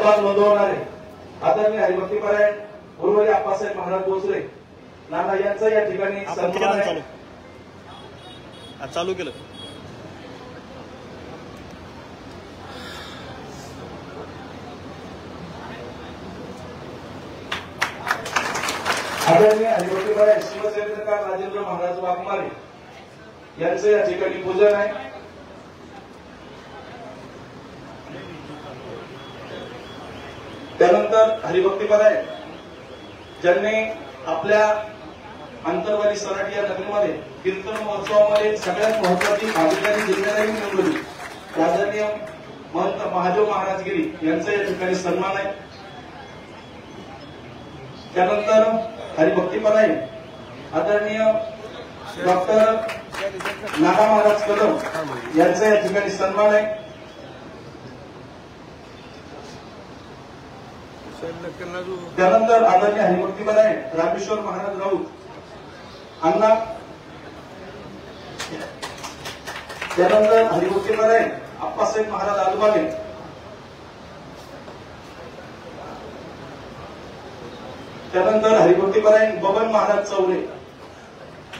सहभाग नोंदवणारे आदरणीय हरिभक्तीपरायण उर्वरी आप्पासाहेब महाराज भोसले नाना यांचा या ठिकाणी सन्मान आहे. चालू केलं. आदरणीय हरिभक्तीपरायण शिवसेनेकार राजेंद्र महाराज वाघमारे यांचं या ठिकाणी पूजन आहे. त्यानंतर हरिभक्तीपरायण ज्यांनी आपल्या आंतरवाली सराटी या नगरीमध्ये कीर्तन महोत्सवामध्ये सगळ्यात महत्वाची भागीदारी जिल्ह्यालाही मिळवली आदरणीय महंत महादेव महाराजगिरी यांचा या ठिकाणी सन्मान आहे. त्यानंतर हरिभक्तीपरायण आदरणीय डॉक्टर नाना महाराज कदम यांचा या ठिकाणी सन्मान आहे. त्यानंतर आदरणीय हरिभक्तीपरायण रामेश्वर महाराज राऊत अण्णा. त्यानंतर हरिभक्तीपरायण आप्पासाहेब महाराज आलबागे. त्यानंतर हरिभक्तीपरायण बबन महाराज चौरे.